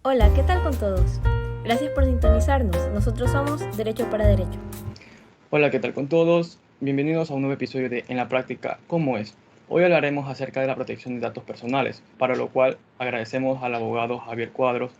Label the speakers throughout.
Speaker 1: Hola, ¿qué tal con todos? Gracias por sintonizarnos. Nosotros somos Derecho para Derecho.
Speaker 2: Hola, ¿qué tal con todos? Bienvenidos a un nuevo episodio de En la práctica, ¿cómo es? Hoy hablaremos acerca de la protección de datos personales, para lo cual agradecemos al abogado Javier Cuadros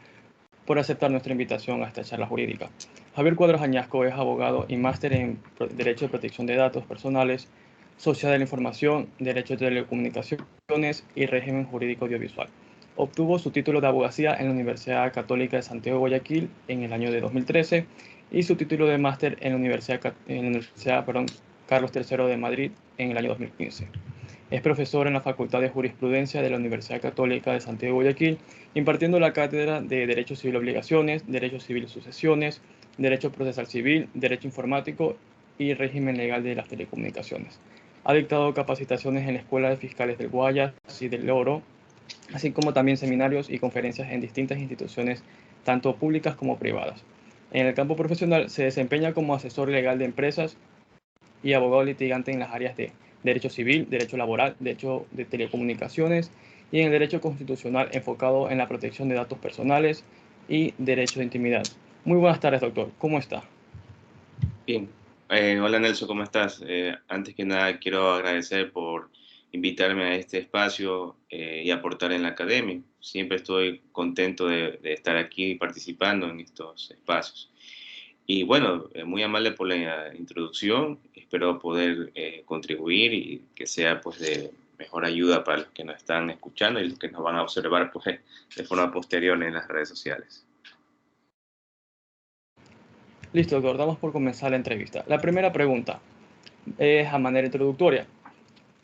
Speaker 2: por aceptar nuestra invitación a esta charla jurídica. Javier Cuadros Añasco es abogado y máster en Derecho de Protección de Datos Personales, Sociedad de la Información, Derecho de Telecomunicaciones y Régimen Jurídico Audiovisual. Obtuvo su título de abogacía en la Universidad Católica de Santiago de Guayaquil en el año de 2013 y su título de máster en la Universidad Carlos III de Madrid en el año 2015. Es profesor en la Facultad de Jurisprudencia de la Universidad Católica de Santiago de Guayaquil, impartiendo la cátedra de Derecho Civil Obligaciones, Derecho Civil Sucesiones, Derecho Procesal Civil, Derecho Informático y Régimen Legal de las Telecomunicaciones. Ha dictado capacitaciones en la Escuela de Fiscales del Guayas y del Oro, así como también seminarios y conferencias en distintas instituciones, tanto públicas como privadas. En el campo profesional se desempeña como asesor legal de empresas y abogado litigante en las áreas de derecho civil, derecho laboral, derecho de telecomunicaciones y en el derecho constitucional enfocado en la protección de datos personales y derecho de intimidad. Muy buenas tardes, doctor. ¿Cómo está?
Speaker 3: Bien, hola Nelson, ¿cómo estás? Antes que nada quiero agradecer por invitarme a este espacio y aportar en la academia. Siempre estoy contento de estar aquí participando en estos espacios. Y bueno, muy amable por la introducción. Espero poder contribuir y que sea pues de mejor ayuda para los que nos están escuchando y los que nos van a observar pues de forma posterior en las redes sociales.
Speaker 2: Listo, doctor. Damos por comenzar la entrevista. La primera pregunta es a manera introductoria.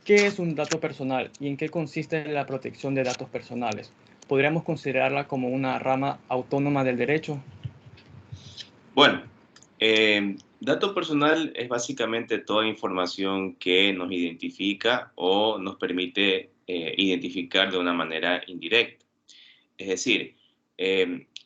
Speaker 2: ¿Qué es un dato personal y en qué consiste la protección de datos personales? ¿Podríamos considerarla como una rama autónoma del derecho?
Speaker 3: Bueno, dato personal es básicamente toda información que nos identifica o nos permite identificar de una manera indirecta. Es decir,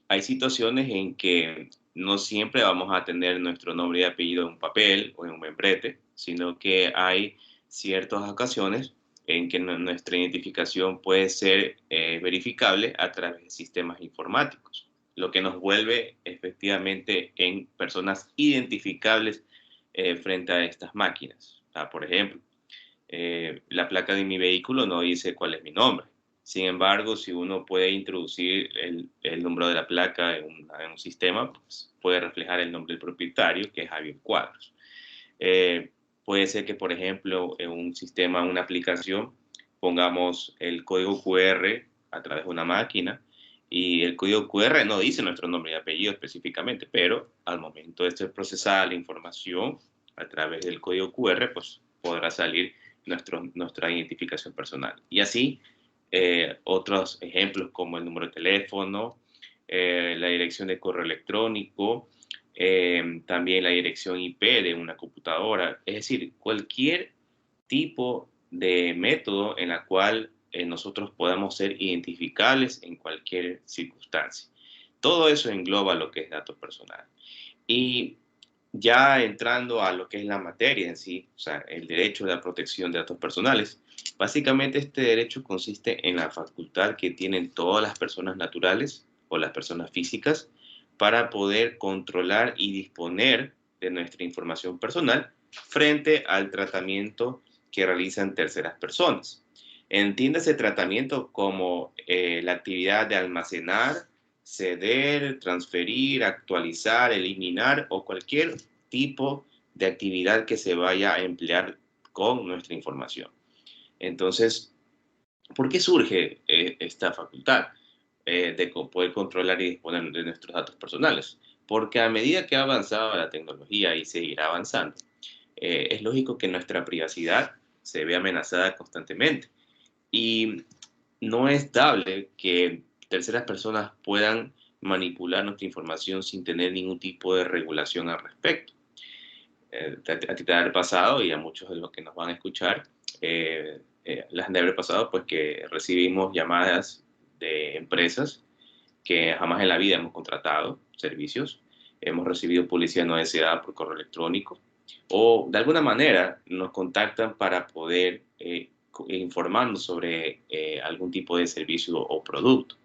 Speaker 3: hay situaciones en que no siempre vamos a tener nuestro nombre y apellido en un papel o en un membrete, sino que hay ciertas ocasiones en que nuestra identificación puede ser verificable a través de sistemas informáticos, lo que nos vuelve efectivamente en personas identificables frente a estas máquinas. Por ejemplo, la placa de mi vehículo no dice cuál es mi nombre. Sin embargo, si uno puede introducir el número de la placa en un sistema, pues puede reflejar el nombre del propietario, que es Javier Cuadros. Eh, Puede ser que, por ejemplo, en un sistema, una aplicación, pongamos el código QR a través de una máquina y el código QR no dice nuestro nombre y apellido específicamente, pero al momento de ser procesada la información a través del código QR, pues podrá salir nuestra identificación personal. Y así, otros ejemplos como el número de teléfono, la dirección de correo electrónico, también la dirección IP de una computadora, es decir, cualquier tipo de método en la cual nosotros podamos ser identificables en cualquier circunstancia. Todo eso engloba lo que es datos personales. Y ya entrando a lo que es la materia en sí, o sea, el derecho de la protección de datos personales, básicamente este derecho consiste en la facultad que tienen todas las personas naturales o las personas físicas para poder controlar y disponer de nuestra información personal frente al tratamiento que realizan terceras personas. Entiéndase tratamiento como la actividad de almacenar, ceder, transferir, actualizar, eliminar o cualquier tipo de actividad que se vaya a emplear con nuestra información. Entonces, ¿por qué surge esta facultad de poder controlar y disponer de nuestros datos personales? Porque a medida que ha avanzado la tecnología y seguirá avanzando, es lógico que nuestra privacidad se ve amenazada constantemente. Y no es dable que terceras personas puedan manipular nuestra información sin tener ningún tipo de regulación al respecto. A ti te ha de haber pasado y a muchos de los que nos van a escuchar les han de haber pasado pues que recibimos llamadas de empresas que jamás en la vida hemos contratado servicios, hemos recibido publicidad no deseada por correo electrónico o de alguna manera nos contactan para poder informarnos sobre algún tipo de servicio o producto.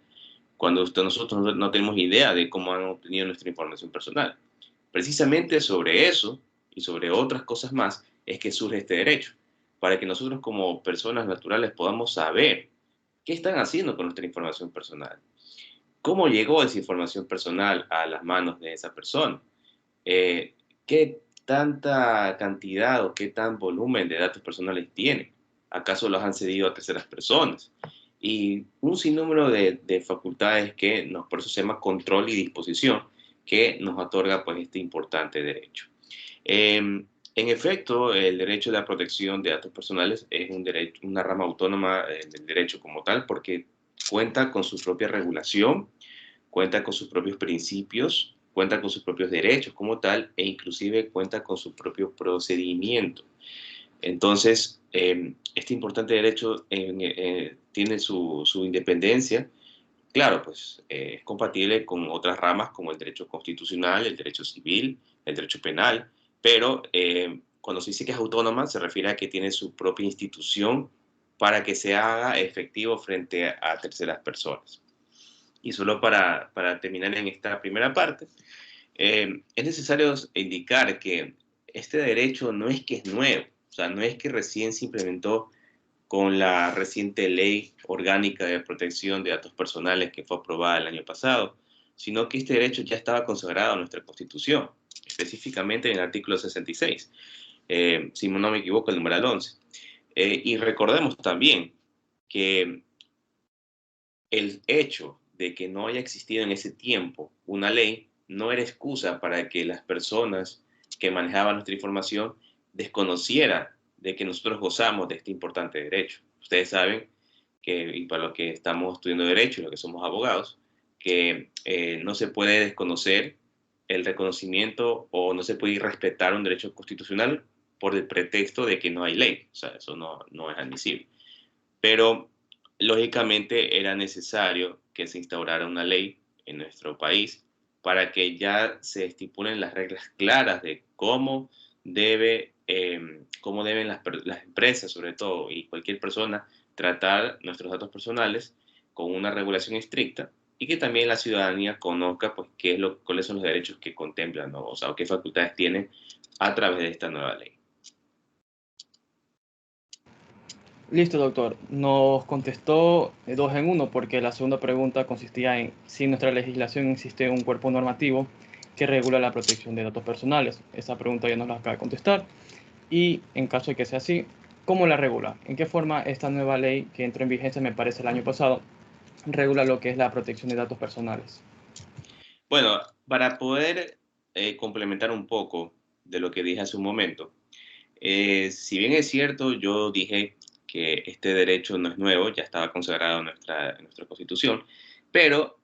Speaker 3: cuando nosotros no tenemos idea de cómo han obtenido nuestra información personal. Precisamente sobre eso y sobre otras cosas más es que surge este derecho, para que nosotros como personas naturales podamos saber qué están haciendo con nuestra información personal, cómo llegó esa información personal a las manos de esa persona, eh, qué tanta cantidad o qué tan volumen de datos personales tiene, acaso los han cedido a terceras personas, y un sinnúmero de facultades que por eso se llama control y disposición, que nos otorga pues este importante derecho. En efecto, el derecho de la protección de datos personales es un derecho, una rama autónoma del derecho como tal, porque cuenta con su propia regulación, cuenta con sus propios principios, cuenta con sus propios derechos como tal, e inclusive cuenta con su propio procedimiento. Entonces, este importante derecho tiene su independencia. Claro, pues es compatible con otras ramas como el derecho constitucional, el derecho civil, el derecho penal, pero cuando se dice que es autónoma se refiere a que tiene su propia institución para que se haga efectivo frente a terceras personas. Y solo para terminar en esta primera parte, es necesario indicar que este derecho no es que es nuevo, o sea, no es que recién se implementó con la reciente Ley Orgánica de Protección de Datos Personales que fue aprobada el año pasado, sino que este derecho ya estaba consagrado en nuestra Constitución, específicamente en el artículo 66, si no me equivoco, el numeral 11. Y recordemos también que el hecho de que no haya existido en ese tiempo una ley no era excusa para que las personas que manejaban nuestra información desconocieran de que nosotros gozamos de este importante derecho. Ustedes saben que, y para los que estamos estudiando derecho y los que somos abogados, que no se puede desconocer el reconocimiento o no se puede irrespetar un derecho constitucional por el pretexto de que no hay ley. O sea, eso no es admisible. Pero lógicamente era necesario que se instaurara una ley en nuestro país para que ya se estipulen las reglas claras de cómo deben las empresas, sobre todo, y cualquier persona, tratar nuestros datos personales con una regulación estricta y que también la ciudadanía conozca pues, cuáles son los derechos que contemplan, ¿no? O sea, qué facultades tienen a través de esta nueva ley.
Speaker 2: Listo, doctor. Nos contestó dos en uno porque la segunda pregunta consistía en si en nuestra legislación existe un cuerpo normativo que regula la protección de datos personales. Esa pregunta ya nos la acaba de contestar. Y en caso de que sea así, ¿cómo la regula? ¿En qué forma esta nueva ley que entró en vigencia, me parece, el año pasado, regula lo que es la protección de datos personales?
Speaker 3: Bueno, para poder complementar un poco de lo que dije hace un momento, si bien es cierto, yo dije que este derecho no es nuevo, ya estaba consagrado en nuestra Constitución, pero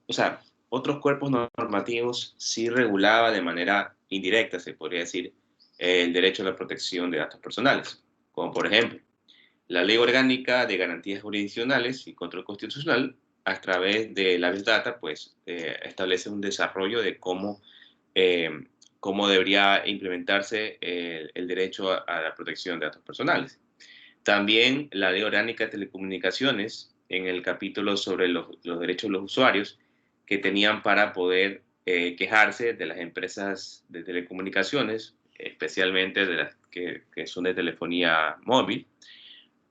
Speaker 3: o sea, otros cuerpos normativos sí regulaba de manera indirecta, se podría decir, el derecho a la protección de datos personales, como por ejemplo, la Ley Orgánica de Garantías Jurisdiccionales y Control Constitucional, a través de la Big Data, pues establece un desarrollo de eh, cómo debería implementarse el derecho a la protección de datos personales. También la Ley Orgánica de Telecomunicaciones, en el capítulo sobre los derechos de los usuarios, que tenían para poder quejarse de las empresas de telecomunicaciones, especialmente de las que son de telefonía móvil,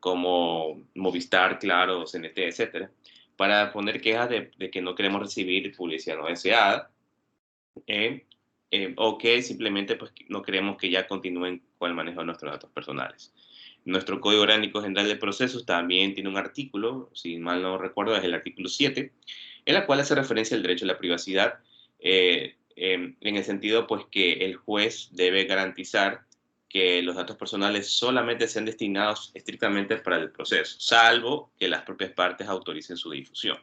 Speaker 3: como Movistar, Claro, CNT, etcétera, para poner quejas de que no queremos recibir publicidad no deseada, eh, o que simplemente pues, no queremos que ya continúen con el manejo de nuestros datos personales. Nuestro Código Orgánico General de Procesos también tiene un artículo, si mal no recuerdo, es el artículo 7, en la cual hace referencia al derecho a la privacidad, en el sentido pues que el juez debe garantizar que los datos personales solamente sean destinados estrictamente para el proceso, salvo que las propias partes autoricen su difusión.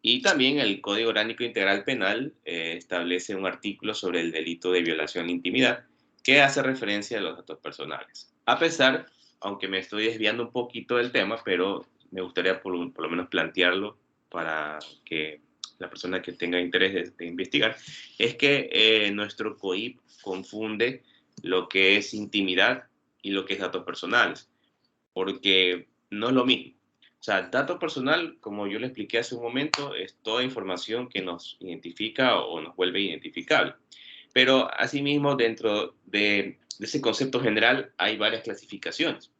Speaker 3: Y también el Código Orgánico Integral Penal establece un artículo sobre el delito de violación de intimidad que hace referencia a los datos personales. A pesar, aunque me estoy desviando un poquito del tema, pero me gustaría por lo menos plantearlo para que la persona que tenga interés de investigar, es que nuestro COIP confunde lo que es intimidad y lo que es datos personales, porque no es lo mismo. O sea, dato personal, como yo le expliqué hace un momento, es toda información que nos identifica o nos vuelve identificable. Pero asimismo, dentro de ese concepto general hay varias clasificaciones.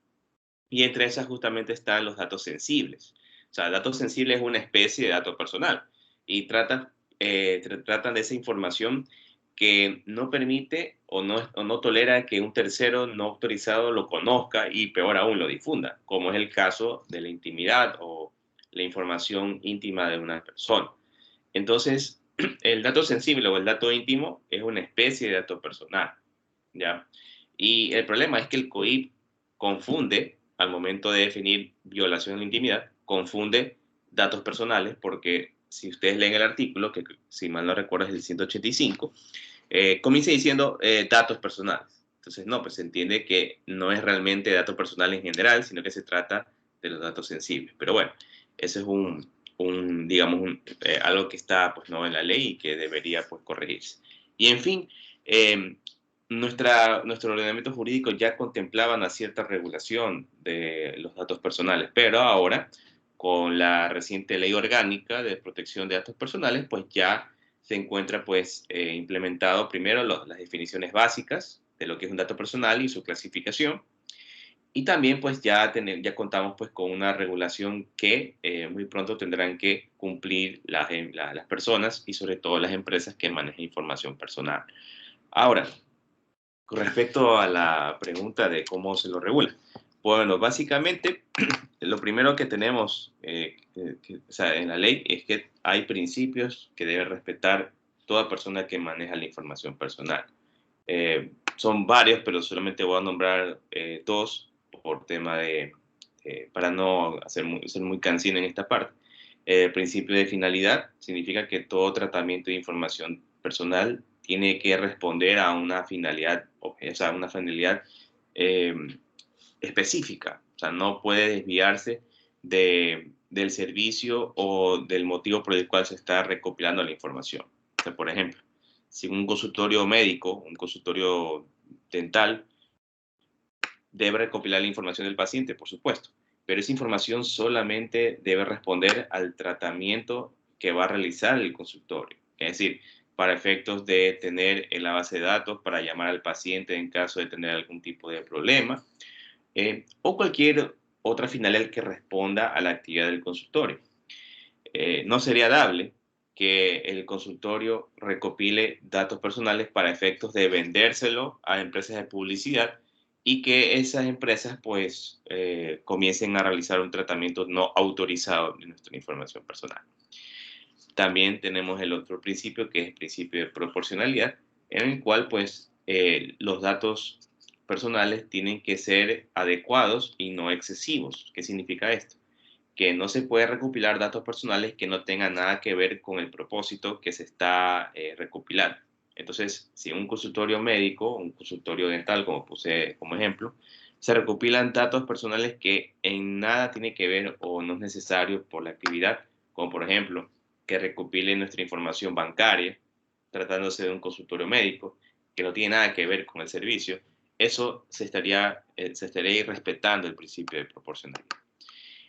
Speaker 3: Y entre esas justamente están los datos sensibles. O sea, datos sensibles es una especie de dato personal y tratan de esa información que no permite o no tolera que un tercero no autorizado lo conozca y peor aún lo difunda, como es el caso de la intimidad o la información íntima de una persona. Entonces, el dato sensible o el dato íntimo es una especie de dato personal, ¿ya? Y el problema es que el COIP confunde, al momento de definir violación de la intimidad, confunde datos personales, porque si ustedes leen el artículo, que si mal no recuerdo es el 185, comienza diciendo datos personales. Entonces, no, pues se entiende que no es realmente dato personal en general, sino que se trata de los datos sensibles. Pero bueno, ese es digamos, algo que está pues, no en la ley y que debería pues, corregirse. Y en fin, eh, nuestro ordenamiento jurídico ya contemplaba una cierta regulación de los datos personales, pero ahora, con la reciente ley orgánica de protección de datos personales, pues ya se encuentra pues implementado primero las definiciones básicas de lo que es un dato personal y su clasificación, y también pues ya contamos pues con una regulación que muy pronto tendrán que cumplir las personas y sobre todo las empresas que manejan información personal. Ahora, con respecto a la pregunta de cómo se lo regula. Bueno, básicamente lo primero que tenemos o sea, en la ley es que hay principios que debe respetar toda persona que maneja la información personal. Son varios, pero solamente voy a nombrar dos por tema para no ser muy cansino en esta parte. El principio de finalidad significa que todo tratamiento de información personal tiene que responder a una finalidad, o sea, una finalidad eh, específica. O sea, no puede desviarse del servicio o del motivo por el cual se está recopilando la información. O sea, por ejemplo, si un consultorio médico, un consultorio dental, debe recopilar la información del paciente, por supuesto, pero esa información solamente debe responder al tratamiento que va a realizar el consultorio. Es decir, para efectos de tener en la base de datos para llamar al paciente en caso de tener algún tipo de problema, o cualquier otra finalidad que responda a la actividad del consultorio. No sería dable que el consultorio recopile datos personales para efectos de vendérselo a empresas de publicidad y que esas empresas pues comiencen a realizar un tratamiento no autorizado de nuestra información personal. También tenemos el otro principio que es el principio de proporcionalidad, en el cual pues los datos personales tienen que ser adecuados y no excesivos. ¿Qué significa esto? Que no se puede recopilar datos personales que no tengan nada que ver con el propósito que se está recopilando. Entonces, si en un consultorio médico, un consultorio dental, como puse como ejemplo, se recopilan datos personales que en nada tiene que ver o no es necesario por la actividad, como por ejemplo, que recopile nuestra información bancaria, tratándose de un consultorio médico, que no tiene nada que ver con el servicio, eso se estaría irrespetando el principio de proporcionalidad.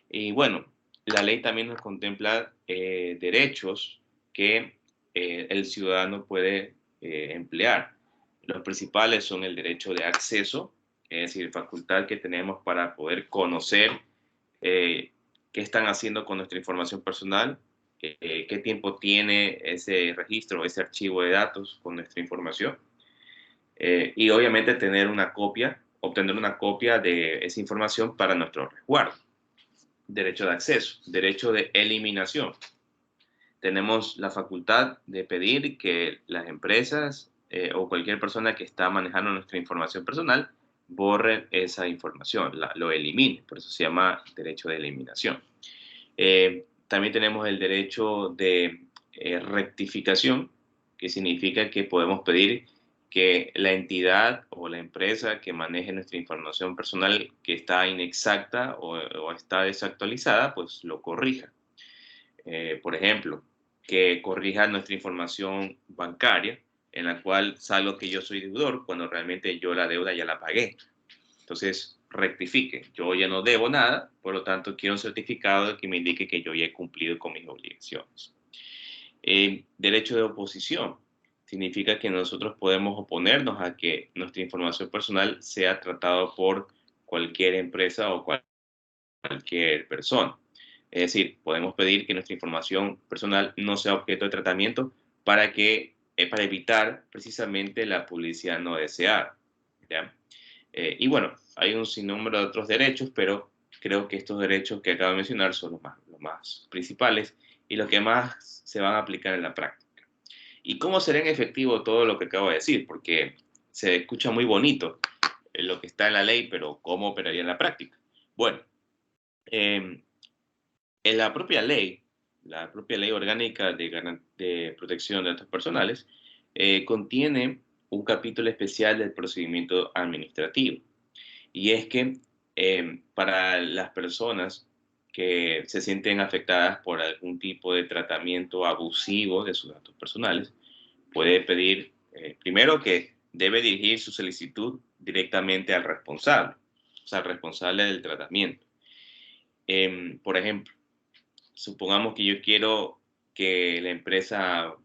Speaker 3: Y bueno, la ley también nos contempla derechos que el ciudadano puede emplear. Los principales son el derecho de acceso, es decir, facultad que tenemos para poder conocer qué están haciendo con nuestra información personal, qué tiempo tiene ese registro, ese archivo de datos con nuestra información. Y obviamente obtener una copia de esa información para nuestro resguardo. Derecho de acceso, derecho de eliminación. Tenemos la facultad de pedir que las empresas o cualquier persona que está manejando nuestra información personal borre esa información, lo elimine. Por eso se llama derecho de eliminación. También tenemos el derecho de rectificación, que significa que podemos pedir que la entidad o la empresa que maneje nuestra información personal que está inexacta o está desactualizada, pues lo corrija. Por ejemplo, que corrija nuestra información bancaria, en la cual salgo que yo soy deudor cuando realmente yo la deuda ya la pagué. Entonces, rectifique. Yo ya no debo nada, por lo tanto quiero un certificado que me indique que yo ya he cumplido con mis obligaciones. Derecho de oposición. Significa que nosotros podemos oponernos a que nuestra información personal sea tratada por cualquier empresa o cualquier persona. Es decir, podemos pedir que nuestra información personal no sea objeto de tratamiento para evitar precisamente la publicidad no deseada, ¿ya? Y bueno, hay un sinnúmero de otros derechos, pero creo que estos derechos que acabo de mencionar son los más principales y los que más se van a aplicar en la práctica. ¿Y cómo será en efectivo todo lo que acabo de decir? Porque se escucha muy bonito lo que está en la ley, pero ¿cómo operaría en la práctica? Bueno, en la propia ley orgánica de protección de datos personales, contiene un capítulo especial del procedimiento administrativo. Y es que para las personas que se sienten afectadas por algún tipo de tratamiento abusivo de sus datos personales, puede pedir, primero, que debe dirigir su solicitud directamente al responsable, o sea, al responsable del tratamiento. Por ejemplo, supongamos que yo quiero que la empresa,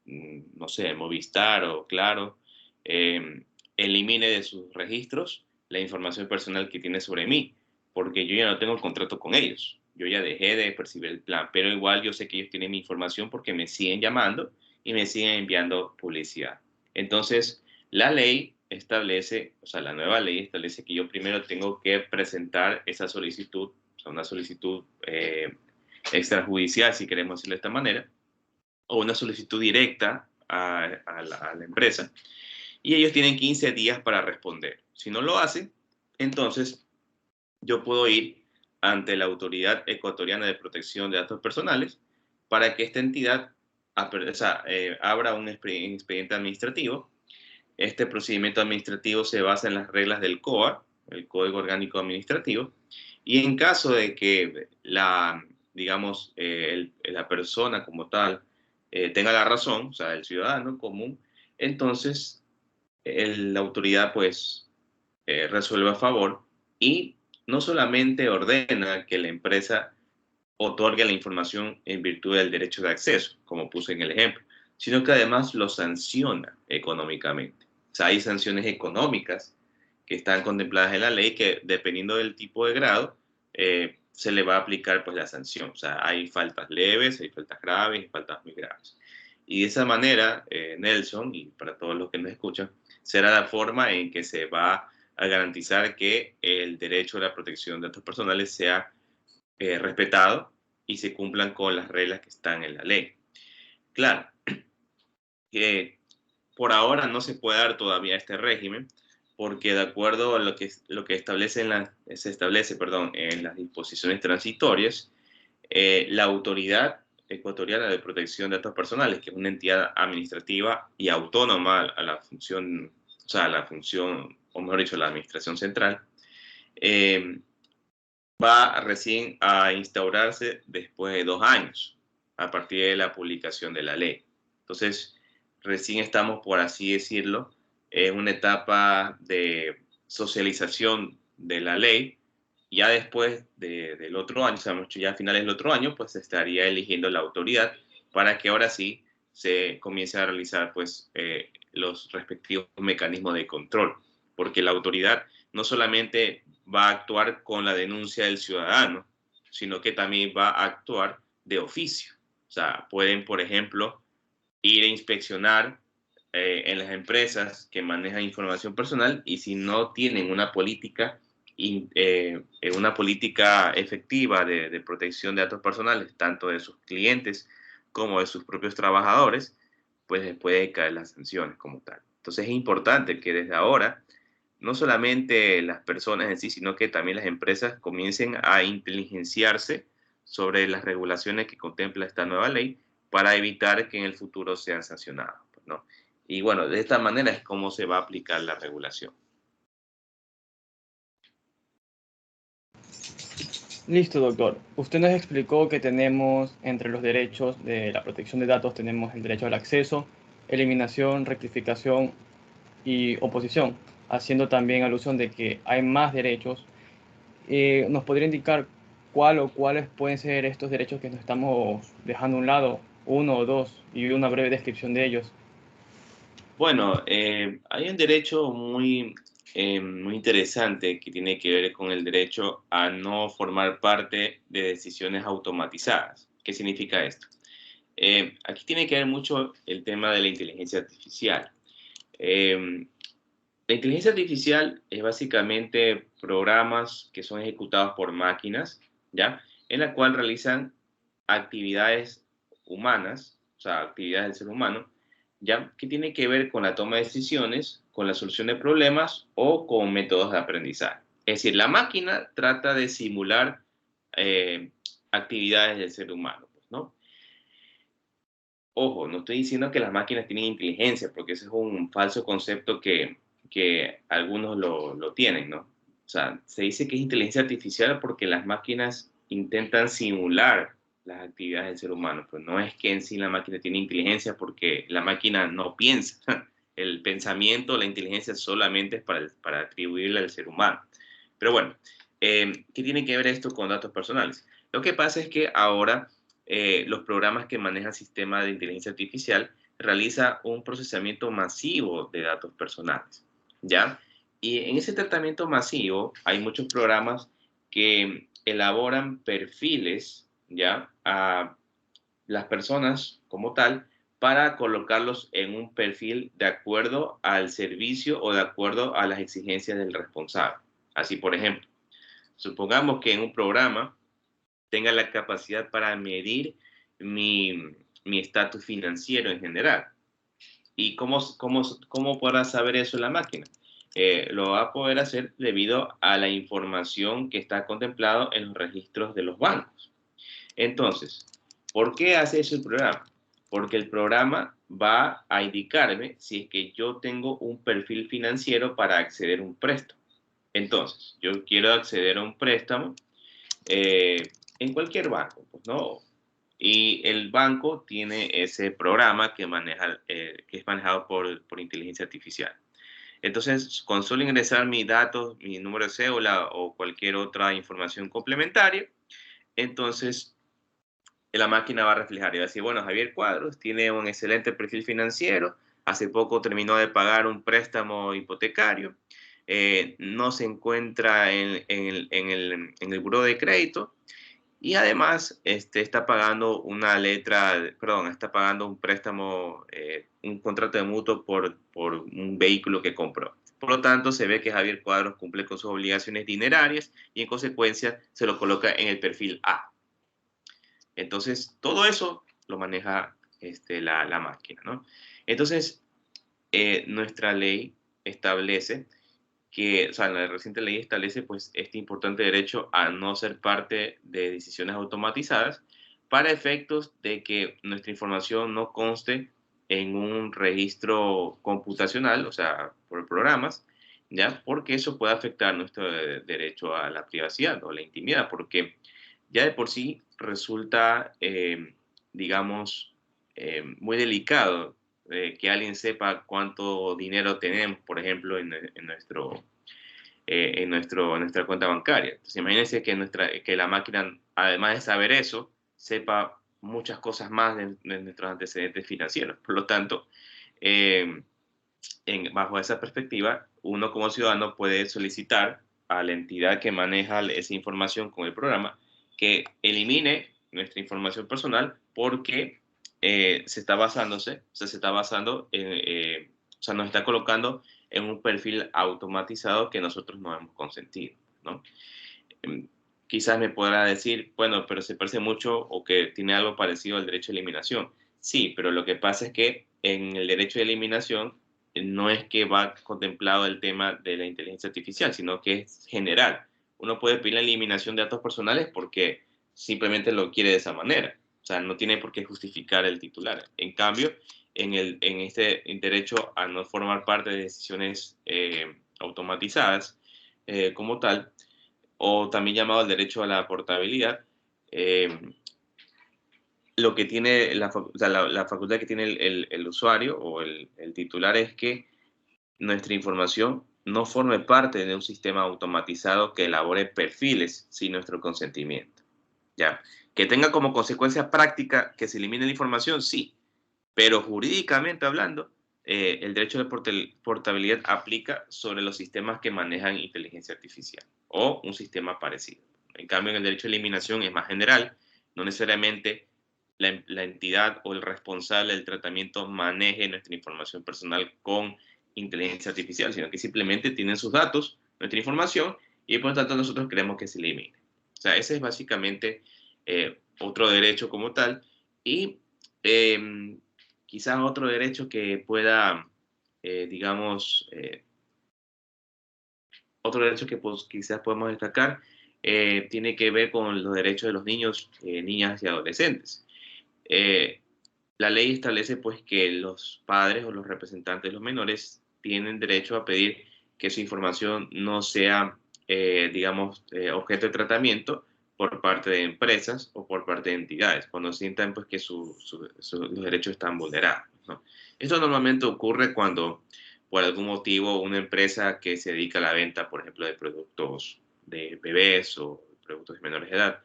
Speaker 3: no sé, Movistar o Claro, elimine de sus registros la información personal que tiene sobre mí, porque yo ya no tengo contrato con ellos. Yo ya dejé de percibir el plan, pero igual yo sé que ellos tienen mi información porque me siguen llamando y me siguen enviando publicidad. Entonces, la ley establece, o sea, la nueva ley establece que yo primero tengo que presentar esa solicitud, o sea, una solicitud extrajudicial, si queremos decirlo de esta manera, o una solicitud directa a la empresa, y ellos tienen 15 días para responder. Si no lo hacen, entonces yo puedo ir ante la Autoridad Ecuatoriana de Protección de Datos Personales para que esta entidad abra un expediente administrativo. Este procedimiento administrativo se basa en las reglas del COA, el Código Orgánico Administrativo, y en caso de que la persona como tal tenga la razón, o sea, el ciudadano común, entonces la autoridad pues resuelve a favor y no solamente ordena que la empresa otorgue la información en virtud del derecho de acceso, como puse en el ejemplo, sino que además lo sanciona económicamente. O sea, hay sanciones económicas que están contempladas en la ley que, dependiendo del tipo de grado, se le va a aplicar pues la sanción. O sea, hay faltas leves, hay faltas graves y faltas muy graves. Y de esa manera, Nelson, y para todos los que nos escuchan, será la forma en que se va a garantizar que el derecho a la protección de datos personales sea respetado y se cumplan con las reglas que están en la ley. Claro, que por ahora no se puede dar todavía este régimen, porque de acuerdo a lo que se establece en las disposiciones transitorias, la Autoridad Ecuatoriana de Protección de Datos Personales, que es una entidad administrativa y autónoma a la función, o mejor dicho, la administración central, va recién a instaurarse después de 2 años, a partir de la publicación de la ley. Entonces, recién estamos, por así decirlo, en una etapa de socialización de la ley. Ya después del otro año, o sea, ya a finales del otro año, pues se estaría eligiendo la autoridad para que ahora sí se comience a realizar pues los respectivos mecanismos de control, porque la autoridad no solamente va a actuar con la denuncia del ciudadano, sino que también va a actuar de oficio. O sea, pueden, por ejemplo, ir a inspeccionar en las empresas que manejan información personal y si no tienen una política efectiva de protección de datos personales, tanto de sus clientes como de sus propios trabajadores, pues les puede caer las sanciones como tal. Entonces es importante que desde ahora no solamente las personas en sí, sino que también las empresas comiencen a inteligenciarse sobre las regulaciones que contempla esta nueva ley para evitar que en el futuro sean sancionados, ¿no? Y bueno, de esta manera es como se va a aplicar la regulación.
Speaker 2: Listo, doctor. Usted nos explicó que tenemos entre los derechos de la protección de datos, tenemos el derecho al acceso, eliminación, rectificación y oposición, haciendo también alusión de que hay más derechos ¿Nos podría indicar cuál o cuáles pueden ser estos derechos que nos estamos dejando a un lado, uno o dos, y una breve descripción de ellos?
Speaker 3: Bueno, hay un derecho muy interesante que tiene que ver con el derecho a no formar parte de decisiones automatizadas. ¿Qué significa esto? Aquí tiene que ver mucho el tema de la inteligencia artificial. Eh, la inteligencia artificial es básicamente programas que son ejecutados por máquinas, ¿ya? En la cual realizan actividades humanas, o sea, actividades del ser humano, ¿ya? Que tiene que ver con la toma de decisiones, con la solución de problemas o con métodos de aprendizaje. Es decir, la máquina trata de simular eh, actividades del ser humano, pues, ¿no? Ojo, no estoy diciendo que las máquinas tienen inteligencia, porque ese es un falso concepto que algunos lo tienen, ¿no? O sea, se dice que es inteligencia artificial porque las máquinas intentan simular las actividades del ser humano, pero no es que en sí la máquina tiene inteligencia porque la máquina no piensa. El pensamiento, la inteligencia solamente es para atribuirle al ser humano. Pero bueno, ¿qué tiene que ver esto con datos personales? Lo que pasa es que ahora los programas que manejan sistemas de inteligencia artificial realiza un procesamiento masivo de datos personales, ¿ya? Y en ese tratamiento masivo hay muchos programas que elaboran perfiles, ¿ya? A las personas como tal para colocarlos en un perfil de acuerdo al servicio o de acuerdo a las exigencias del responsable. Así, por ejemplo, supongamos que en un programa tenga la capacidad para medir mi estatus financiero en general. ¿Y cómo podrá saber eso la máquina? Lo va a poder hacer debido a la información que está contemplado en los registros de los bancos. Entonces, ¿por qué hace eso el programa? Porque el programa va a indicarme si es que yo tengo un perfil financiero para acceder a un préstamo. Entonces, yo quiero acceder a un préstamo en cualquier banco, pues, ¿no? Y el banco tiene ese programa que es manejado por inteligencia artificial. Entonces, con solo ingresar mis datos, mi número de cédula o cualquier otra información complementaria, entonces la máquina va a reflejar y va a decir, bueno, Javier Cuadros tiene un excelente perfil financiero, hace poco terminó de pagar un préstamo hipotecario, no se encuentra en el buró de crédito y además está pagando está pagando un préstamo, un contrato de mutuo por un vehículo que compró. Por lo tanto, se ve que Javier Cuadros cumple con sus obligaciones dinerarias y en consecuencia se lo coloca en el perfil A. Entonces, todo eso lo maneja la máquina, ¿no? Entonces, nuestra ley establece o sea, la reciente ley establece pues este importante derecho a no ser parte de decisiones automatizadas para efectos de que nuestra información no conste en un registro computacional, o sea, por programas, ¿ya? Porque eso puede afectar nuestro derecho a la privacidad o la intimidad, porque ya de por sí resulta, digamos, muy delicado que alguien sepa cuánto dinero tenemos, por ejemplo, en nuestra cuenta bancaria. Entonces, imagínense que la máquina, además de saber eso, sepa muchas cosas más de nuestros antecedentes financieros. Por lo tanto, eh, bajo esa perspectiva, uno como ciudadano puede solicitar a la entidad que maneja esa información con el programa que elimine nuestra información personal porque se está basando o sea, nos está colocando en un perfil automatizado que nosotros no hemos consentido, ¿no? Em, Quizás me podrá decir, bueno, pero se parece mucho o que tiene algo parecido al derecho de eliminación. Sí, pero lo que pasa es que en el derecho de eliminación no es que va contemplado el tema de la inteligencia artificial, sino que es general. Uno puede pedir la eliminación de datos personales porque simplemente lo quiere de esa manera. O sea, no tiene por qué justificar el titular. En cambio, en este derecho a no formar parte de decisiones automatizadas como tal, o también llamado el derecho a la portabilidad, eh, lo que tiene o sea, la facultad que tiene el usuario o el titular es que nuestra información no forme parte de un sistema automatizado que elabore perfiles sin nuestro consentimiento. ¿Ya? Que tenga como consecuencia práctica que se elimine la información, sí, pero jurídicamente hablando, el derecho de portabilidad aplica sobre los sistemas que manejan inteligencia artificial o un sistema parecido. En cambio, en el derecho de eliminación es más general, no necesariamente la entidad o el responsable del tratamiento maneje nuestra información personal con inteligencia artificial, sino que simplemente tienen sus datos, nuestra información, y por lo tanto nosotros queremos que se elimine. O sea, ese es básicamente otro derecho como tal. Y eh, quizás otro derecho que pueda, digamos, otro derecho que pues, quizás podemos destacar tiene que ver con los derechos de los niños, niñas y adolescentes. Eh, la ley establece pues que los padres o los representantes de los menores tienen derecho a pedir que su información no sea, digamos, objeto de tratamiento por parte de empresas o por parte de entidades, cuando sientan pues que los derechos están vulnerados, ¿no? Esto normalmente ocurre cuando por algún motivo una empresa que se dedica a la venta, por ejemplo, de productos de bebés o productos de menores de edad,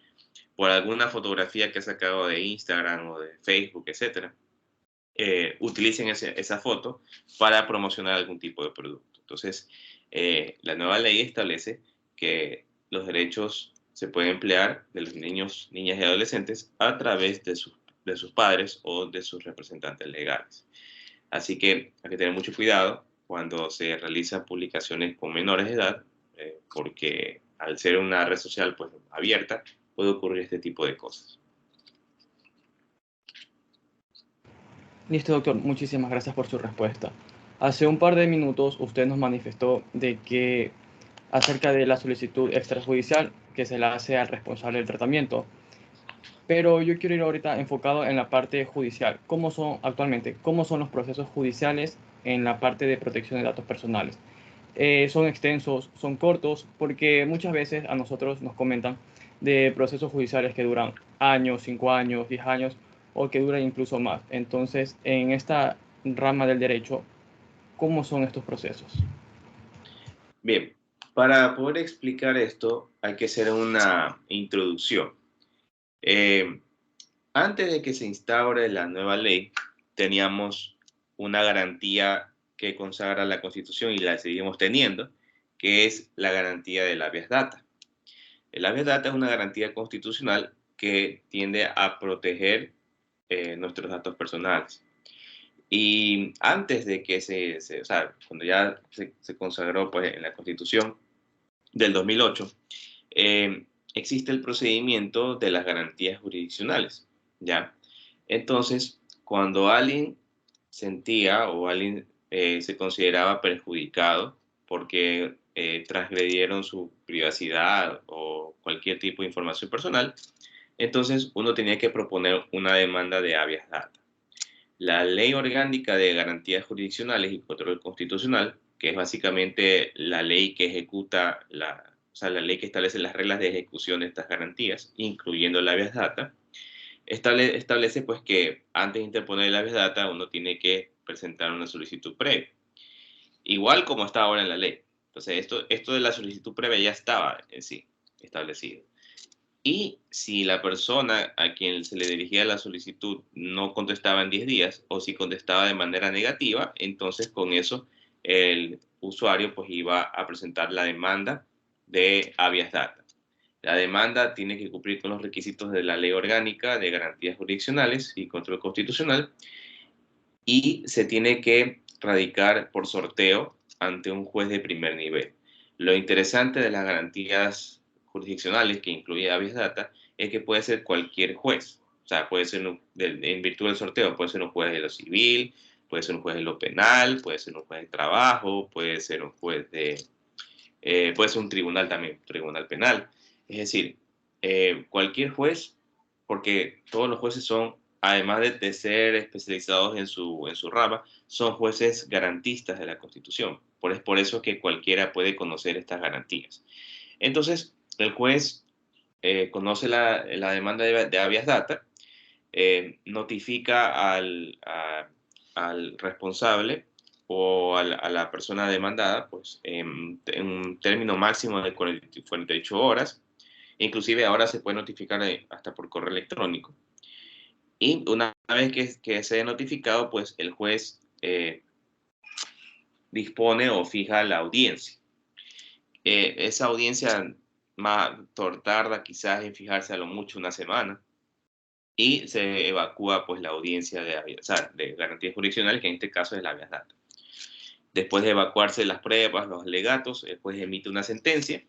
Speaker 3: por alguna fotografía que ha sacado de Instagram o de Facebook, etcétera, utilicen esa foto para promocionar algún tipo de producto. Entonces, la nueva ley establece que los derechos se pueden emplear de los niños, niñas y adolescentes a través de sus padres o de sus representantes legales. Así que hay que tener mucho cuidado cuando se realizan publicaciones con menores de edad, porque al ser una red social pues, abierta, puede ocurrir este tipo de cosas.
Speaker 2: Listo, doctor. Muchísimas gracias por su respuesta. Hace un par de minutos usted nos manifestó de que acerca de la solicitud extrajudicial que se la hace al responsable del tratamiento, pero yo quiero ir ahorita enfocado en la parte judicial. ¿Cómo son actualmente? ¿Cómo son los procesos judiciales en la parte de protección de datos personales? ¿Son extensos? ¿Son cortos? Porque muchas veces a nosotros nos comentan de procesos judiciales que duran años, 5 años, 10 años o que duran incluso más. Entonces, en esta rama del derecho, ¿cómo son estos procesos?
Speaker 3: Bien, para poder explicar esto hay que hacer una introducción. Eh, Antes de que se instaure la nueva ley, teníamos una garantía que consagra la Constitución y la seguimos teniendo, que es la garantía del habeas data. El habeas data es una garantía constitucional que tiende a proteger nuestros datos personales. Y antes de que o sea, cuando ya se consagró pues, en la Constitución del 2008, existe el procedimiento de las garantías jurisdiccionales, ¿ya? Entonces, cuando alguien sentía o alguien se consideraba perjudicado porque transgredieron su privacidad o cualquier tipo de información personal, entonces uno tenía que proponer una demanda de habeas data. La Ley Orgánica de Garantías Jurisdiccionales y Control Constitucional, que es básicamente la ley que ejecuta o sea, la ley que establece las reglas de ejecución de estas garantías, incluyendo la habeas data, establece pues que antes de interponer la habeas data uno tiene que presentar una solicitud previa, igual como está ahora en la ley. Entonces, esto de la solicitud previa ya estaba en sí establecido. Y si la persona a quien se le dirigía la solicitud no contestaba en 10 días o si contestaba de manera negativa, entonces con eso el usuario pues iba a presentar la demanda de habeas data. La demanda tiene que cumplir con los requisitos de la Ley Orgánica de Garantías Jurisdiccionales y Control Constitucional y se tiene que radicar por sorteo ante un juez de primer nivel. Lo interesante de las garantías jurisdiccionales, que incluye habeas data, es que puede ser cualquier juez. O sea, puede ser en virtud del sorteo, puede ser un juez de lo civil, puede ser un juez de lo penal, puede ser un juez de trabajo, puede ser un juez puede ser un tribunal también, un tribunal penal. Es decir, cualquier juez, porque todos los jueces son, además de ser especializados en su rama, son jueces garantistas de la Constitución. Es por eso que cualquiera puede conocer estas garantías. Entonces, el juez conoce la demanda de habeas data, notifica al responsable o a la persona demandada, pues en un término máximo de 48 horas. Inclusive ahora se puede notificar hasta por correo electrónico. Y una vez que sea notificado, pues el juez dispone o fija la audiencia. Esa audiencia tarda quizás en fijarse a lo mucho una semana y se evacúa pues la audiencia de garantía jurisdiccional, que en este caso es la habeas data. Después de evacuarse las pruebas, los alegatos, el juez emite una sentencia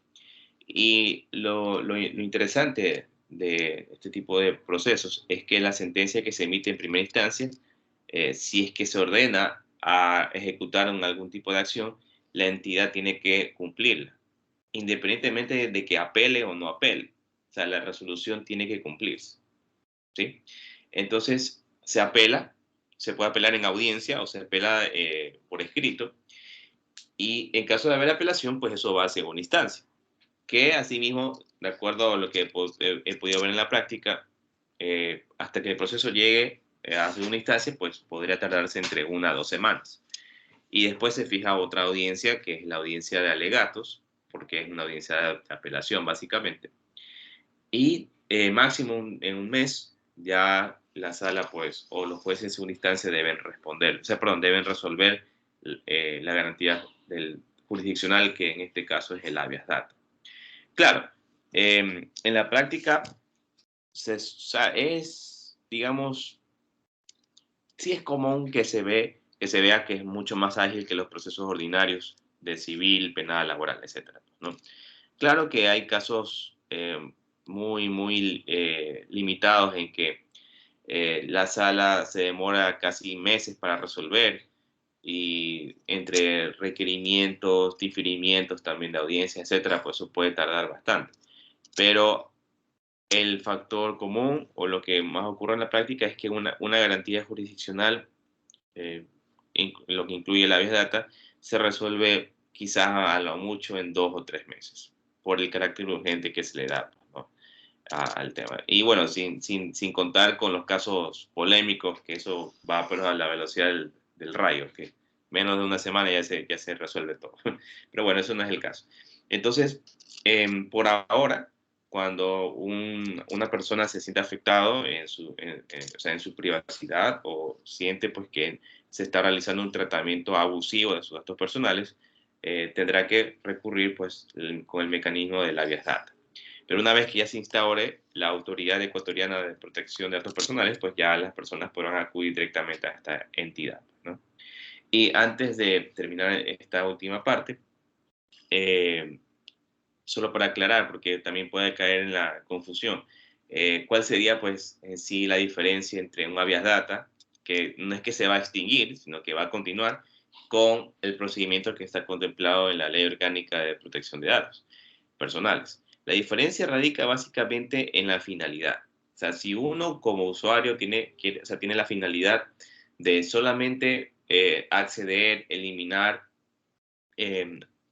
Speaker 3: y lo interesante de este tipo de procesos es que la sentencia que se emite en primera instancia, si es que se ordena a ejecutar algún tipo de acción, la entidad tiene que cumplirla, independientemente de que apele o no apele. O sea, la resolución tiene que cumplirse, ¿sí? Entonces, se puede apelar en audiencia o se apela por escrito, y en caso de haber apelación, pues eso va a segunda instancia, que asimismo, de acuerdo a lo que he podido ver en la práctica, hasta que el proceso llegue a segunda instancia, pues podría tardarse entre 1 a 2 semanas. Y después se fija otra audiencia, que es la audiencia de alegatos, porque es una audiencia de apelación, básicamente. Y máximo en un mes, ya la sala, pues, o los jueces en segunda instancia deben responder, o sea, perdón, deben resolver la garantía jurisdiccional, que en este caso es el habeas data. Claro, en la práctica o sea, digamos, sí es común que se vea que es mucho más ágil que los procesos ordinarios de civil, penal, laboral, etcétera, ¿no? Claro que hay casos muy limitados en que la sala se demora casi meses para resolver, y entre requerimientos, diferimientos también de audiencia, etcétera, pues eso puede tardar bastante. Pero el factor común o lo que más ocurre en la práctica es que una garantía jurisdiccional, lo que incluye la habeas data, se resuelve quizás a lo mucho en 2 o 3 meses, por el carácter urgente que se le da, ¿no? Al tema. Y bueno, sin contar con los casos polémicos, que eso va pero a la velocidad del rayo, que menos de una semana ya se resuelve todo. Pero bueno, eso no es el caso. Entonces, por ahora, cuando una persona se siente afectado o sea, en su privacidad, o siente pues que se está realizando un tratamiento abusivo de sus datos personales, tendrá que recurrir pues con el mecanismo del habeas data. Pero una vez que ya se instaure la Autoridad Ecuatoriana de Protección de Datos Personales, pues ya las personas podrán acudir directamente a esta entidad, ¿no? Y antes de terminar esta última parte, solo para aclarar, porque también puede caer en la confusión, ¿cuál sería pues en sí la diferencia entre un habeas data, que no es que se va a extinguir, sino que va a continuar, con el procedimiento que está contemplado en la Ley Orgánica de Protección de Datos Personales? La diferencia radica básicamente en la finalidad. O sea, si uno como usuario tiene la finalidad de solamente acceder, eliminar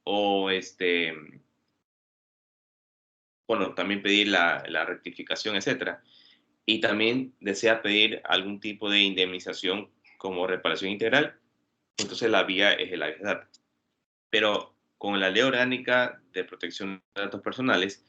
Speaker 3: o bueno, también pedir la rectificación, etcétera, y también desea pedir algún tipo de indemnización como reparación integral, entonces la vía es el habeas data. Pero con la Ley Orgánica de Protección de Datos Personales,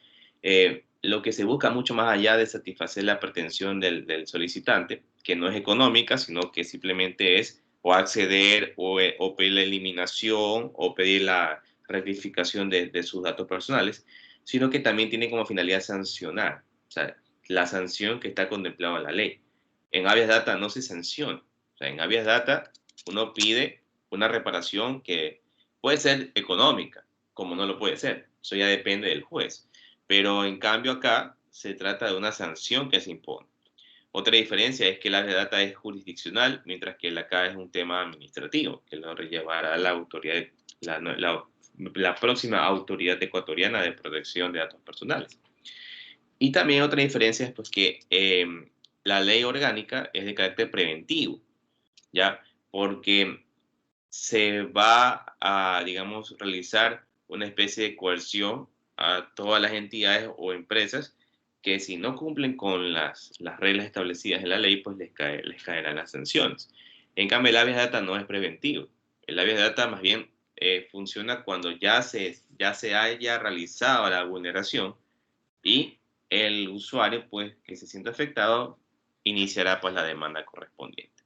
Speaker 3: lo que se busca mucho más allá de satisfacer la pretensión del solicitante, que no es económica, sino que simplemente es o acceder o pedir la eliminación o pedir la rectificación de sus datos personales, sino que también tiene como finalidad sancionar, o sea, la sanción que está contemplada en la ley. En habeas data no se sanciona. O sea, en habeas data uno pide una reparación que puede ser económica, como no lo puede ser. Eso ya depende del juez. Pero en cambio acá se trata de una sanción que se impone. Otra diferencia es que la data es jurisdiccional, mientras que acá es un tema administrativo, que lo llevará la autoridad, la próxima autoridad ecuatoriana de protección de datos personales. Y también otra diferencia es pues, que la ley orgánica es de carácter preventivo, ¿ya? Porque se va a, digamos, realizar una especie de coerción a todas las entidades o empresas que si no cumplen con las reglas establecidas en la ley, pues les caerán las sanciones. En cambio, el habeas data no es preventivo, El habeas data más bien funciona cuando ya se haya realizado la vulneración y el usuario, pues, que se sienta afectado, iniciará, pues, la demanda correspondiente,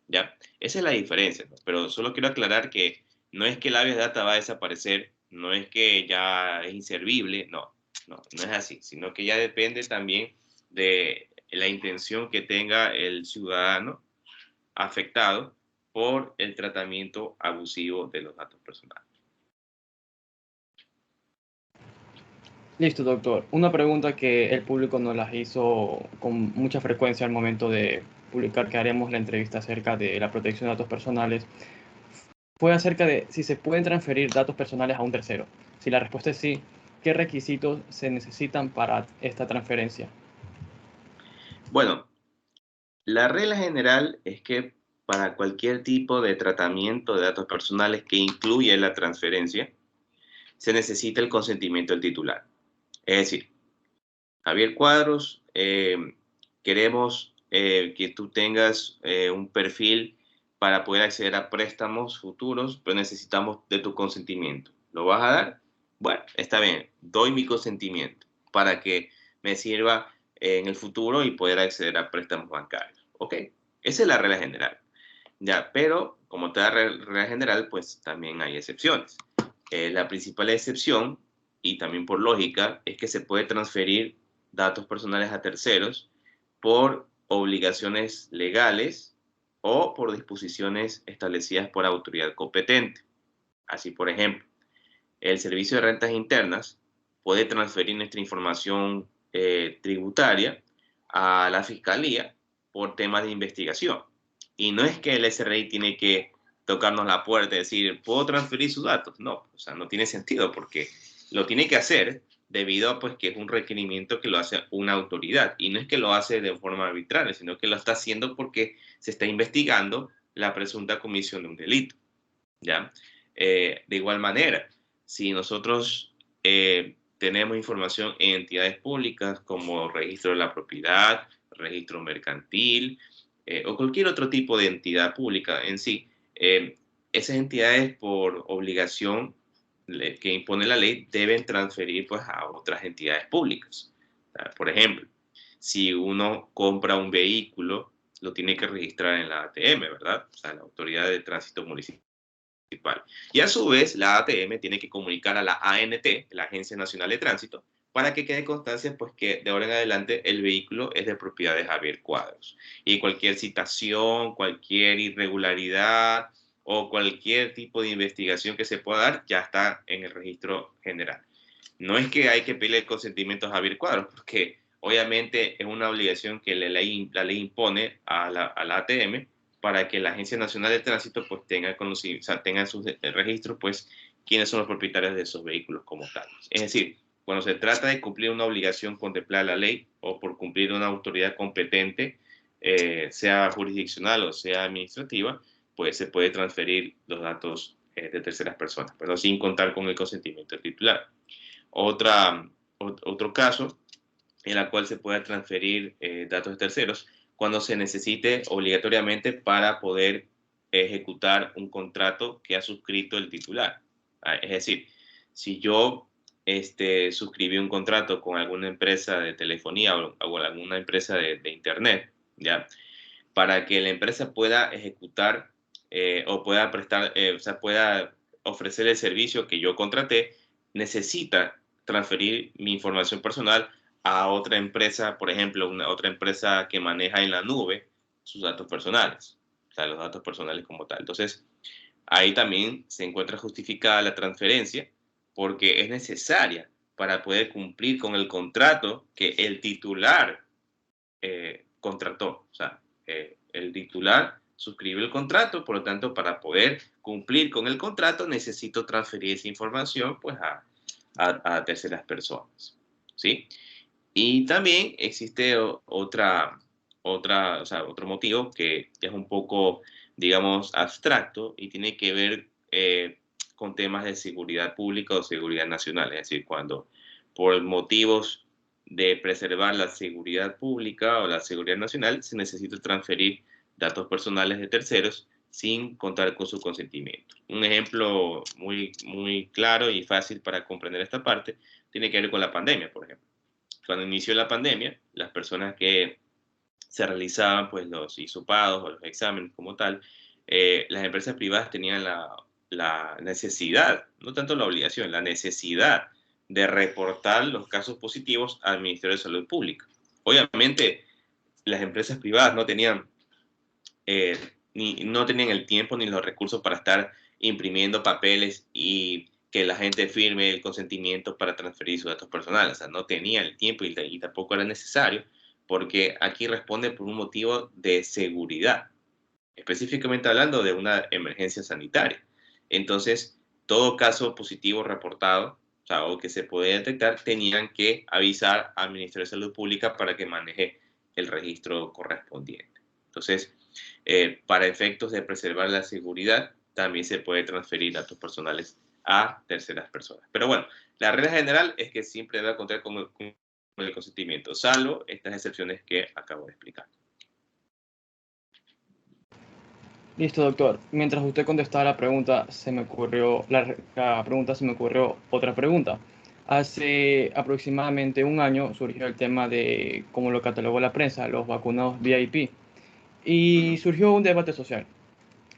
Speaker 3: ¿ya? Esa es la diferencia, ¿no? Pero solo quiero aclarar que no es que el habeas data va a desaparecer, no es que ya es inservible, no es así, sino que ya depende también de la intención que tenga el ciudadano afectado por el tratamiento abusivo de los datos personales.
Speaker 2: Listo, doctor. Una pregunta que el público nos las hizo con mucha frecuencia al momento de publicar que haremos la entrevista acerca de la protección de datos personales fue acerca de si se pueden transferir datos personales a un tercero. Si la respuesta es sí, ¿qué requisitos se necesitan para esta transferencia?
Speaker 3: Bueno, la regla general es que para cualquier tipo de tratamiento de datos personales que incluya la transferencia, se necesita el consentimiento del titular. Es decir, Javier Cuadros, queremos que tú tengas un perfil para poder acceder a préstamos futuros, pero necesitamos de tu consentimiento. ¿Lo vas a dar? Bueno, está bien, doy mi consentimiento para que me sirva en el futuro y poder acceder a préstamos bancarios. ¿Ok? Esa es la regla general. Ya, pero como toda regla general, pues también hay excepciones. La principal excepción, y también por lógica, es que se puede transferir datos personales a terceros por obligaciones legales o por disposiciones establecidas por autoridad competente. Así, por ejemplo, el Servicio de Rentas Internas puede transferir nuestra información tributaria a la Fiscalía por temas de investigación. Y no es que el SRI tiene que tocarnos la puerta y decir, ¿puedo transferir sus datos? No, o sea, no tiene sentido porque lo tiene que hacer debido a pues, que es un requerimiento que lo hace una autoridad. Y no es que lo hace de forma arbitraria, sino que lo está haciendo porque se está investigando la presunta comisión de un delito. ¿Ya? De igual manera, si nosotros tenemos información en entidades públicas como registro de la propiedad, registro mercantil o cualquier otro tipo de entidad pública en sí, esas entidades por obligación que impone la ley deben transferir pues, a otras entidades públicas. Por ejemplo, si uno compra un vehículo, lo tiene que registrar en la ATM, ¿verdad? O sea, la Autoridad de Tránsito Municipal. Y a su vez, la ATM tiene que comunicar a la ANT, la Agencia Nacional de Tránsito, para que quede constancia pues, que de ahora en adelante el vehículo es de propiedad de Javier Cuadros. Y cualquier citación, cualquier irregularidad o cualquier tipo de investigación que se pueda dar ya está en el registro general. No es que hay que pedirle el consentimiento a Javier Cuadros, porque obviamente es una obligación que la ley impone a la ATM para que la Agencia Nacional de Tránsito pues tenga conocido, o sea, tenga en sus registros pues quiénes son los propietarios de esos vehículos como tales. Es decir, cuando se trata de cumplir una obligación contemplada en la ley o por cumplir una autoridad competente, sea jurisdiccional o sea administrativa, pues se puede transferir los datos de terceras personas, pero sin contar con el consentimiento del titular. Otro caso en el cual se pueda transferir datos de terceros cuando se necesite obligatoriamente para poder ejecutar un contrato que ha suscrito el titular. Es decir, si yo suscribí un contrato con alguna empresa de telefonía o alguna empresa de internet, ¿ya? Para que la empresa pueda ejecutar o pueda prestar, o sea, pueda ofrecer el servicio que yo contraté, necesita transferir mi información personal a otra empresa, por ejemplo, otra empresa que maneja en la nube sus datos personales, o sea, los datos personales como tal. Entonces, ahí también se encuentra justificada la transferencia porque es necesaria para poder cumplir con el contrato que el titular contrató. O sea, el titular suscribe el contrato, por lo tanto, para poder cumplir con el contrato necesito transferir esa información pues, a terceras personas. ¿Sí? Y también existe o sea, otro motivo que es un poco, digamos, abstracto y tiene que ver con temas de seguridad pública o seguridad nacional. Es decir, cuando por motivos de preservar la seguridad pública o la seguridad nacional se necesita transferir datos personales de terceros sin contar con su consentimiento. Un ejemplo muy claro y fácil para comprender esta parte tiene que ver con la pandemia, por ejemplo. Cuando inició la pandemia, las personas que se realizaban pues, los hisopados o los exámenes como tal, las empresas privadas tenían la necesidad, no tanto la obligación, la necesidad de reportar los casos positivos al Ministerio de Salud Pública. Obviamente, las empresas privadas no tenían no tenían el tiempo ni los recursos para estar imprimiendo papeles y que la gente firme el consentimiento para transferir sus datos personales. O sea, no tenían el tiempo y tampoco era necesario, porque aquí responde por un motivo de seguridad, específicamente hablando de una emergencia sanitaria. Entonces, todo caso positivo reportado, o sea, o que se puede detectar, tenían que avisar al Ministerio de Salud Pública para que maneje el registro correspondiente. Entonces, para efectos de preservar la seguridad, también se puede transferir datos personales a terceras personas. Pero bueno, la regla general es que siempre debe contar con el consentimiento, salvo estas excepciones que acabo de explicar.
Speaker 2: Listo, doctor. Mientras usted contestaba la pregunta, se me ocurrió otra pregunta. Hace aproximadamente un año surgió el tema de, como lo catalogó la prensa, los vacunados VIP. Y surgió un debate social,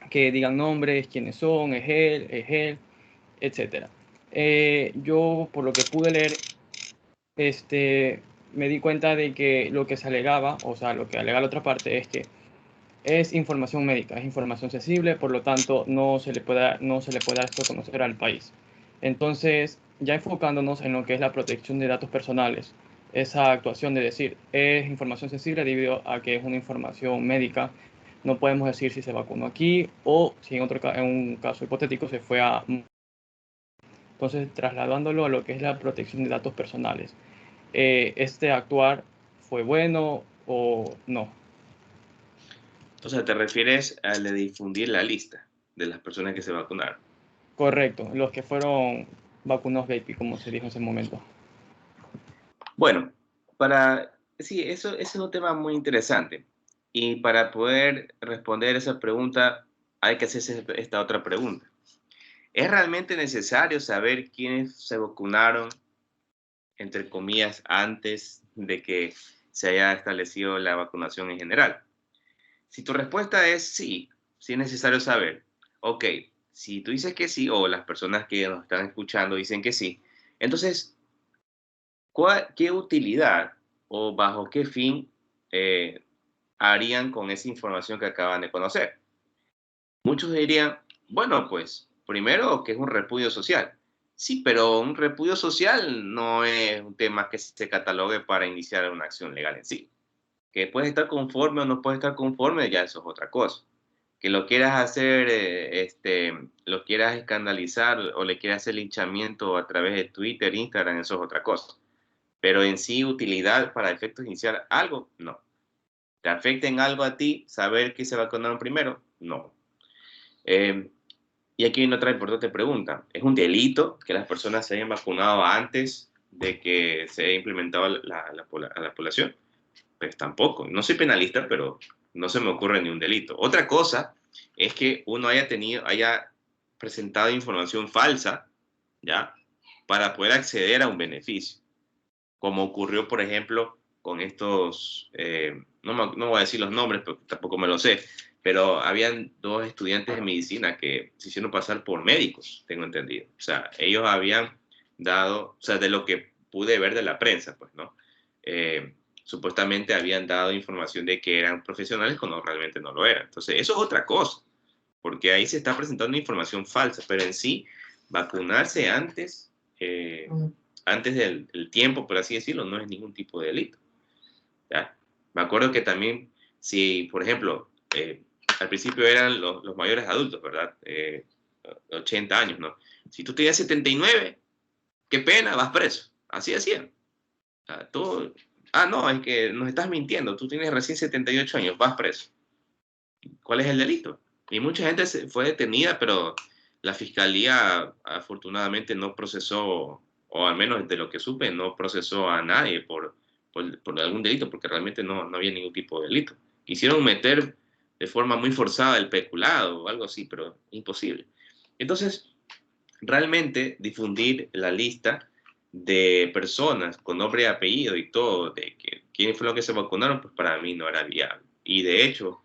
Speaker 2: que digan nombres, quiénes son, es él, etcétera. Yo, por lo que pude leer, me di cuenta de que lo que se alegaba, o sea, lo que alega la otra parte es que es información médica, es información sensible, por lo tanto no se le puede dar esto a conocer al país. Entonces, ya enfocándonos en lo que es la protección de datos personales, esa actuación de decir es información sensible debido a que es una información médica, no podemos decir si se vacunó aquí o si en un caso hipotético se fue a... Entonces, trasladándolo a lo que es la protección de datos personales, ¿este actuar fue bueno o no?
Speaker 3: Entonces, ¿te refieres al de difundir la lista de las personas que se vacunaron?
Speaker 2: Correcto, los que fueron vacunados VIP, como se dijo en ese momento.
Speaker 3: Bueno, sí, eso es un tema muy interesante. Y para poder responder esa pregunta, hay que hacerse esta otra pregunta. ¿Es realmente necesario saber quiénes se vacunaron, entre comillas, antes de que se haya establecido la vacunación en general? Si tu respuesta es sí, sí es necesario saber, ok, si tú dices que sí, o las personas que nos están escuchando dicen que sí, entonces, ¿qué utilidad o bajo qué fin eh, harían con esa información que acaban de conocer? Muchos dirían, bueno, pues primero que es un repudio social. Sí, pero un repudio social no es un tema que se catalogue para iniciar una acción legal en sí. Que puedes estar conforme o no puedes estar conforme, ya eso es otra cosa. Que lo quieras hacer, lo quieras escandalizar o le quieras hacer linchamiento a través de Twitter, Instagram, eso es otra cosa. Pero en sí, utilidad para efectos iniciar algo, no. ¿Te afecta en algo a ti saber que se vacunaron primero? No. Eh, y aquí viene otra importante pregunta. ¿Es un delito que las personas se hayan vacunado antes de que se haya implementado a la población? Pues tampoco. No soy penalista, pero no se me ocurre ni un delito. Otra cosa es que uno haya presentado información falsa, ¿ya? Para poder acceder a un beneficio. Como ocurrió, por ejemplo, con estos, no voy a decir los nombres, porque tampoco me lo sé, pero habían dos estudiantes de medicina que se hicieron pasar por médicos, tengo entendido. O sea, ellos habían dado, o sea, de lo que pude ver de la prensa, pues, ¿no? Supuestamente habían dado información de que eran profesionales cuando realmente no lo eran. Entonces, eso es otra cosa, porque ahí se está presentando información falsa, pero en sí, vacunarse antes del tiempo, por así decirlo, no es ningún tipo de delito. ¿Ya? Me acuerdo que también, si, por ejemplo, al principio eran los mayores adultos, ¿verdad? 80 años, ¿no? Si tú tenías 79, qué pena, vas preso. Así decían. O sea, no, es que nos estás mintiendo, tú tienes recién 78 años, vas preso. ¿Cuál es el delito? Y mucha gente fue detenida, pero la fiscalía afortunadamente no procesó, o al menos de lo que supe, no procesó a nadie por algún delito, porque realmente no había ningún tipo de delito. Quisieron meter de forma muy forzada el peculado o algo así, pero imposible. Entonces, realmente difundir la lista de personas con nombre y apellido y todo, de que quiénes fueron los que se vacunaron, pues para mí no era viable. Y de hecho,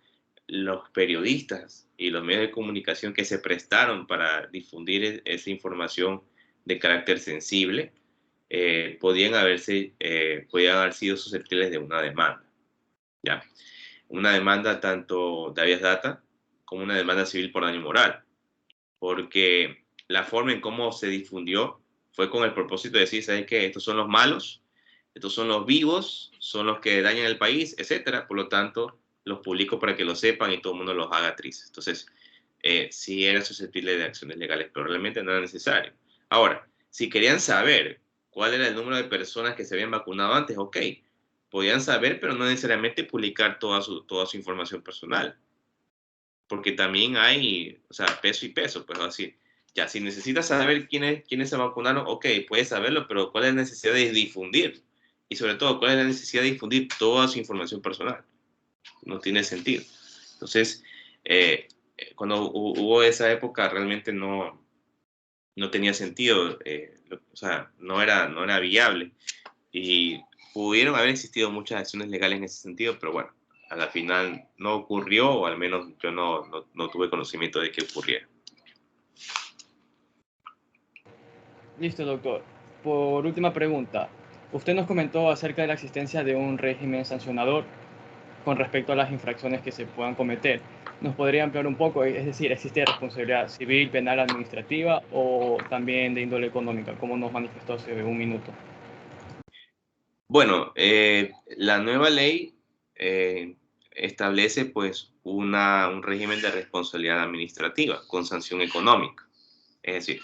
Speaker 3: los periodistas y los medios de comunicación que se prestaron para difundir esa información de carácter sensible, podían haber sido susceptibles de una demanda, ¿ya? Una demanda tanto de habeas data como una demanda civil por daño moral, porque la forma en cómo se difundió fue con el propósito de decir, ¿sabes qué? Estos son los malos, estos son los vivos, son los que dañan el país, etcétera. Por lo tanto, los publico para que lo sepan y todo el mundo los haga tristes. Entonces, sí era susceptible de acciones legales, pero realmente no era necesario. Ahora, si querían saber cuál era el número de personas que se habían vacunado antes, ok, podían saber, pero no necesariamente publicar toda su información personal, porque también hay, o sea, peso y peso, pues así. Ya, si necesitas saber quiénes se vacunaron, ok, puedes saberlo, pero ¿cuál es la necesidad de difundir? Y sobre todo, ¿cuál es la necesidad de difundir toda su información personal? No tiene sentido. Entonces, cuando hubo esa época, realmente no tenía sentido, o sea, no era viable. Y pudieron haber existido muchas acciones legales en ese sentido, pero bueno, a la final no ocurrió, o al menos yo no tuve conocimiento de que ocurriera.
Speaker 2: Listo, doctor. Por última pregunta, usted nos comentó acerca de la existencia de un régimen sancionador con respecto a las infracciones que se puedan cometer. ¿Nos podría ampliar un poco? Es decir, ¿existe responsabilidad civil, penal, administrativa o también de índole económica, como nos manifestó hace un minuto?
Speaker 3: Bueno, la nueva ley establece pues un régimen de responsabilidad administrativa con sanción económica. Es decir,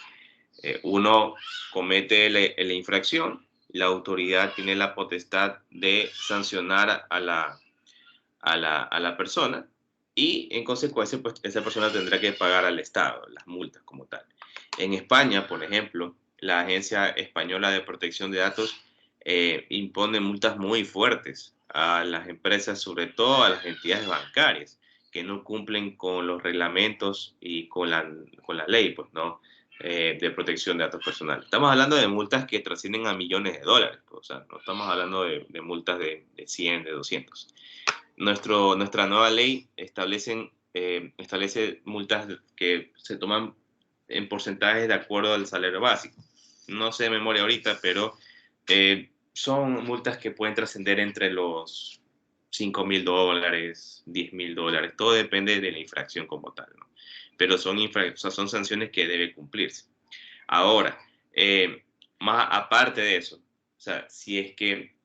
Speaker 3: uno comete la infracción, la autoridad tiene la potestad de sancionar a la persona y en consecuencia pues esa persona tendrá que pagar al Estado las multas como tal. En España, por ejemplo, la Agencia Española de Protección de Datos impone multas muy fuertes a las empresas, sobre todo a las entidades bancarias, que no cumplen con los reglamentos y con la ley, pues, ¿no? De protección de datos personales. Estamos hablando de multas que trascienden a millones de dólares, pues, o sea, no estamos hablando de multas de 100, de 200. Nuestra nueva ley establece multas que se toman en porcentajes de acuerdo al salario básico. No sé de memoria ahorita, pero son multas que pueden trascender entre los $5.000, $10.000, todo depende de la infracción como tal, ¿no? Pero o sea, son sanciones que debe cumplirse. Ahora, más aparte de eso, o sea, si es que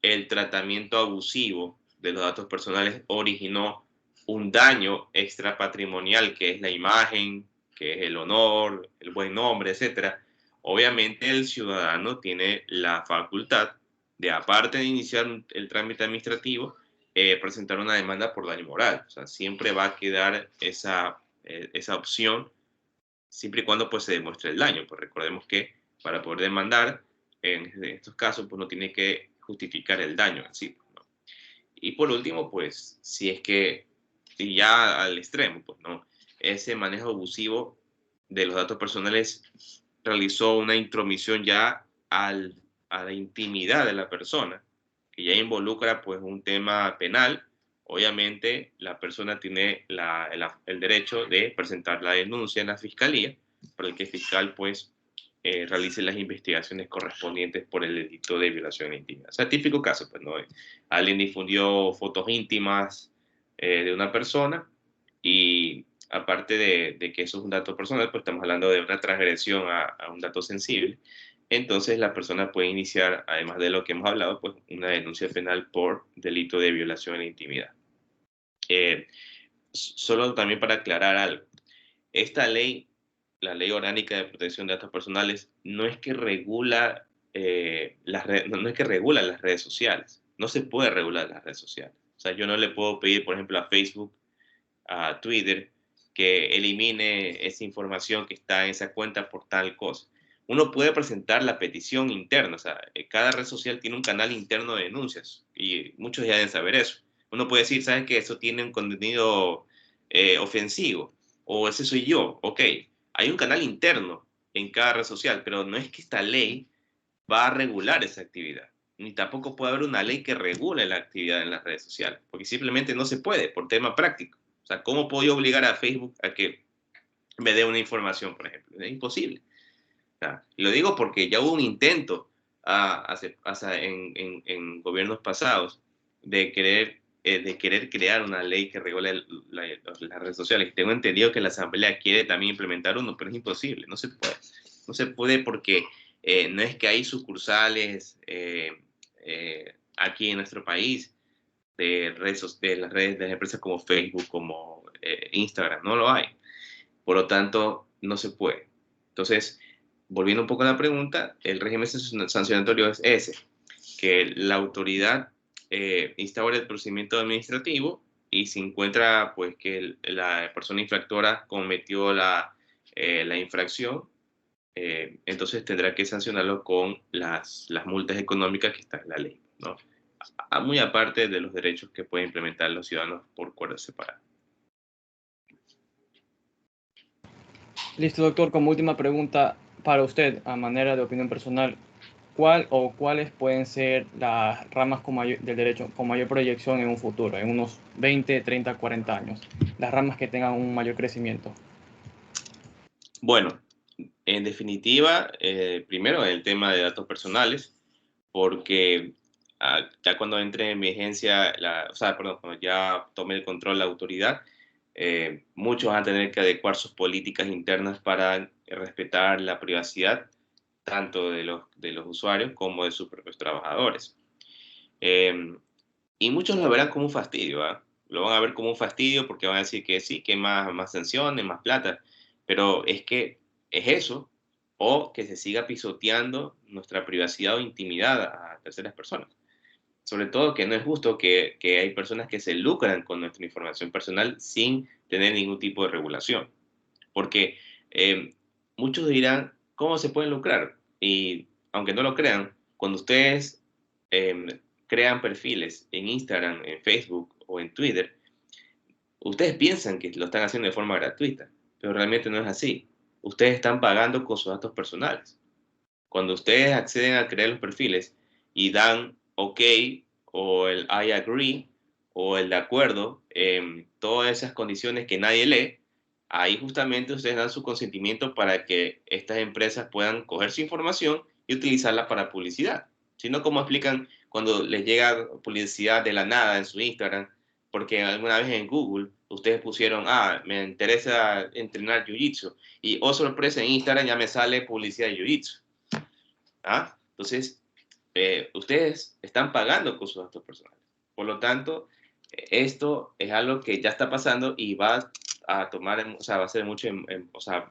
Speaker 3: el tratamiento abusivo de los datos personales originó un daño extrapatrimonial, que es la imagen, que es el honor, el buen nombre, etcétera. Obviamente el ciudadano tiene la facultad de, aparte de iniciar el trámite administrativo, presentar una demanda por daño moral. O sea, siempre va a quedar esa opción, siempre y cuando pues, se demuestre el daño. Pues recordemos que para poder demandar, en estos casos, pues no tiene que justificar el daño en sí, ¿no? Y por último, pues, si es que, y ya al extremo, pues, ¿no? Ese manejo abusivo de los datos personales realizó una intromisión ya a la intimidad de la persona, que ya involucra, pues, un tema penal. Obviamente, la persona tiene el derecho de presentar la denuncia en la fiscalía, para el que el fiscal, pues, realice las investigaciones correspondientes por el delito de violación de intimidad. O sea, típico caso, pues, ¿no? Alguien difundió fotos íntimas de una persona y aparte de que eso es un dato personal, pues estamos hablando de una transgresión a un dato sensible. Entonces la persona puede iniciar, además de lo que hemos hablado, pues una denuncia penal por delito de violación de la intimidad. Solo también para aclarar algo. Esta ley, la Ley Orgánica de Protección de Datos Personales, no es que regula no es que regula las redes sociales. No se puede regular las redes sociales. O sea, yo no le puedo pedir, por ejemplo, a Facebook, a Twitter, que elimine esa información que está en esa cuenta por tal cosa. Uno puede presentar la petición interna, o sea, cada red social tiene un canal interno de denuncias y muchos ya deben saber eso. Uno puede decir, ¿sabes qué? Eso tiene un contenido ofensivo, o ese soy yo. Ok, hay un canal interno en cada red social, pero no es que esta ley va a regular esa actividad, ni tampoco puede haber una ley que regule la actividad en las redes sociales, porque simplemente no se puede por tema práctico. O sea, ¿cómo puedo yo obligar a Facebook a que me dé una información, por ejemplo? Es imposible. O sea, lo digo porque ya hubo un intento en gobiernos pasados de querer crear una ley que regule las redes sociales. Y tengo entendido que la Asamblea quiere también implementar uno, pero es imposible, no se puede. No se puede porque no es que hay sucursales aquí en nuestro país de las redes de las empresas como Facebook, como Instagram, no lo hay. Por lo tanto, no se puede. Entonces, volviendo un poco a la pregunta, el régimen sancionatorio es ese, que la autoridad instaura el procedimiento administrativo y si encuentra pues, que la persona infractora cometió la infracción, entonces tendrá que sancionarlo con las multas económicas que está en la ley, ¿no? Muy aparte de los derechos que pueden implementar los ciudadanos por acuerdos separados.
Speaker 2: Listo, doctor. Como última pregunta para usted, a manera de opinión personal, ¿cuál o cuáles pueden ser las ramas del derecho con mayor proyección en un futuro, en unos 20, 30, 40 años? Las ramas que tengan un mayor crecimiento.
Speaker 3: Bueno, en definitiva, primero el tema de datos personales, porque ya cuando entre en vigencia, o sea, perdón, cuando ya tome el control la autoridad, muchos van a tener que adecuar sus políticas internas para respetar la privacidad tanto de los usuarios como de sus propios trabajadores. Eh, y muchos lo verán como un fastidio, ¿ah? Lo van a ver como un fastidio porque van a decir que sí, que más sanciones, más plata, pero es que es eso, o que se siga pisoteando nuestra privacidad o intimidad a terceras personas. Sobre todo que no es justo que hay personas que se lucran con nuestra información personal sin tener ningún tipo de regulación. Porque muchos dirán, ¿cómo se pueden lucrar? Y aunque no lo crean, cuando ustedes em, crean perfiles en Instagram, en Facebook o en Twitter, ustedes piensan que lo están haciendo de forma gratuita, pero realmente no es así. Ustedes están pagando con sus datos personales. Cuando ustedes acceden a crear los perfiles y dan OK o el I agree o el de acuerdo, todas esas condiciones que nadie lee, ahí justamente ustedes dan su consentimiento para que estas empresas puedan coger su información y utilizarla para publicidad. Si no, ¿cómo explican cuando les llega publicidad de la nada en su Instagram? Porque alguna vez en Google ustedes pusieron, me interesa entrenar Jiu-Jitsu y, oh sorpresa, en Instagram ya me sale publicidad de Jiu-Jitsu. ¿Ah? Entonces, ustedes están pagando con sus datos personales. Por lo tanto, esto es algo que ya está pasando y va a tomar, o sea, va a ser mucho, o sea,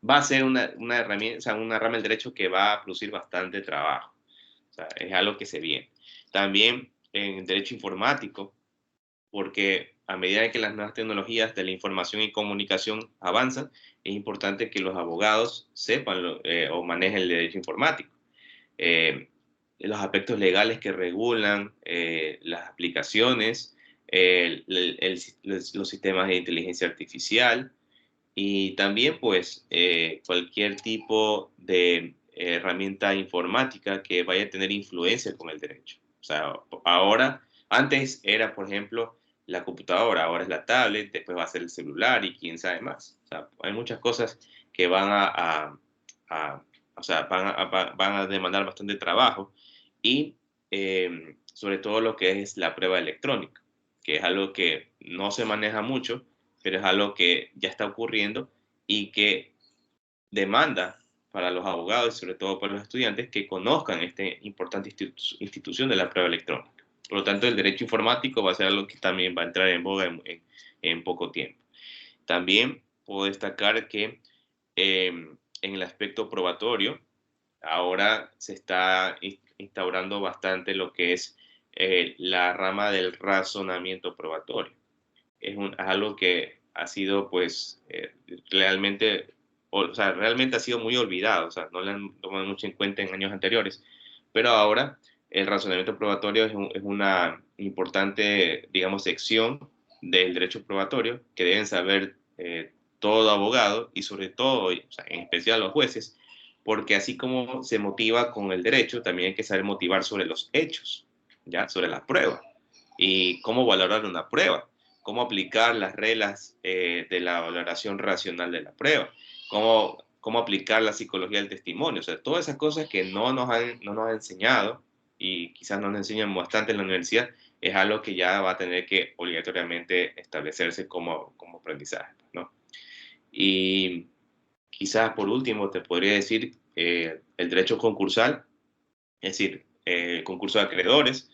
Speaker 3: va a ser una herramienta, o sea, una rama del derecho que va a producir bastante trabajo. O sea, es algo que se viene. También en derecho informático, porque a medida que las nuevas tecnologías de la información y comunicación avanzan, es importante que los abogados sepan o manejen el derecho informático. Eh, los aspectos legales que regulan las aplicaciones, los sistemas de inteligencia artificial y también pues cualquier tipo de herramienta informática que vaya a tener influencia con el derecho. O sea, ahora, antes era, por ejemplo, la computadora, ahora es la tablet, después va a ser el celular y quién sabe más. O sea, hay muchas cosas que van o sea, van a demandar bastante trabajo y sobre todo lo que es la prueba electrónica, que es algo que no se maneja mucho, pero es algo que ya está ocurriendo y que demanda para los abogados y sobre todo para los estudiantes que conozcan esta importante institución de la prueba electrónica. Por lo tanto, el derecho informático va a ser algo que también va a entrar en boga en poco tiempo. También puedo destacar que en el aspecto probatorio, ahora se está instaurando bastante lo que es la rama del razonamiento probatorio. Es algo que ha sido, pues, realmente, o sea, realmente ha sido muy olvidado, o sea, no le han tomado mucho en cuenta en años anteriores, pero ahora el razonamiento probatorio es una importante, digamos, sección del derecho probatorio que deben saber todo abogado y sobre todo, o sea, en especial los jueces, porque así como se motiva con el derecho, también hay que saber motivar sobre los hechos, ¿ya? Sobre la prueba y cómo valorar una prueba, cómo aplicar las reglas de la valoración racional de la prueba, cómo aplicar la psicología del testimonio, o sea, todas esas cosas que no nos han enseñado y quizás no nos enseñan bastante en la universidad, es algo que ya va a tener que obligatoriamente establecerse como aprendizaje, ¿no? Y quizás por último te podría decir el derecho concursal, es decir, el concurso de acreedores,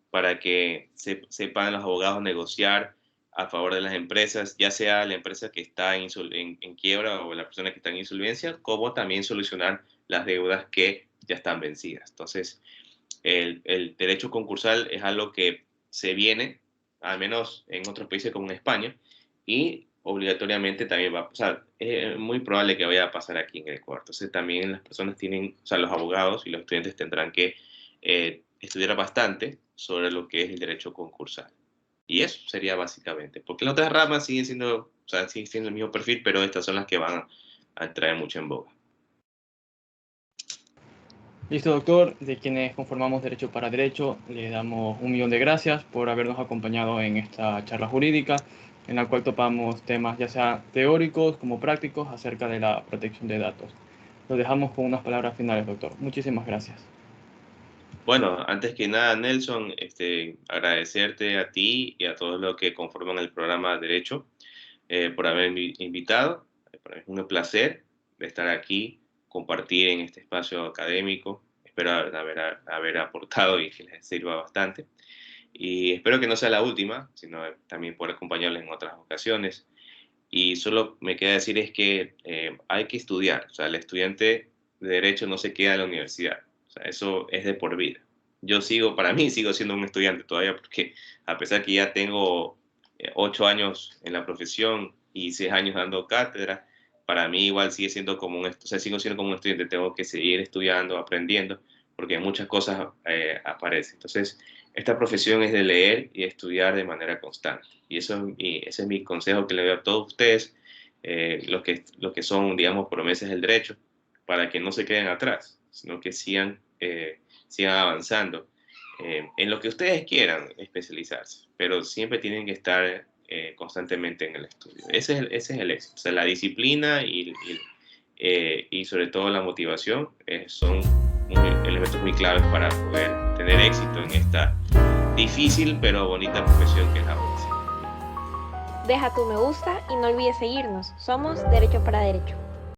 Speaker 3: para que sepan los abogados negociar a favor de las empresas, ya sea la empresa que está en quiebra o la persona que está en insolvencia, como también solucionar las deudas que ya están vencidas. Entonces, el derecho concursal es algo que se viene, al menos en otros países como en España, y obligatoriamente también va a pasar. Es muy probable que vaya a pasar aquí en el Ecuador. Entonces también las personas tienen, o sea, los abogados y los estudiantes tendrán que estudiar bastante sobre lo que es el derecho concursal. Y eso sería básicamente, porque las otras ramas siguen siendo, o sea, siguen siendo el mismo perfil, pero estas son las que van a traer mucho en boga.
Speaker 2: Listo, doctor. De quienes conformamos Derecho para Derecho, le damos 1.000.000 de gracias por habernos acompañado en esta charla jurídica, en la cual topamos temas ya sea teóricos como prácticos acerca de la protección de datos. Lo dejamos con unas palabras finales, doctor. Muchísimas gracias.
Speaker 3: Bueno, antes que nada, Nelson, agradecerte a ti y a todos los que conforman el programa Derecho por haberme invitado. Para mí es un placer estar aquí, compartir en este espacio académico. Espero haber aportado y que les sirva bastante. Y espero que no sea la última, sino también poder acompañarles en otras ocasiones. Y solo me queda decir es que hay que estudiar. O sea, el estudiante de Derecho no se queda en la universidad. O sea, eso es de por vida. Para mí sigo siendo un estudiante todavía porque a pesar que ya tengo 8 años en la profesión y 6 años dando cátedra, para mí igual sigue siendo o sea, sigo siendo como un estudiante, tengo que seguir estudiando, aprendiendo, porque muchas cosas aparecen. Entonces, esta profesión es de leer y estudiar de manera constante. Y ese es mi consejo que le doy a todos ustedes, los que son, digamos, promesas del derecho, para que no se queden atrás, sino que sigan avanzando en lo que ustedes quieran especializarse, pero siempre tienen que estar constantemente en el estudio. Ese es el éxito. O sea, la disciplina y sobre todo la motivación son elementos muy claves para poder tener éxito en esta difícil pero bonita profesión que es la abogacía.
Speaker 1: Deja tu me gusta y no olvides seguirnos. Somos Derecho para Derecho.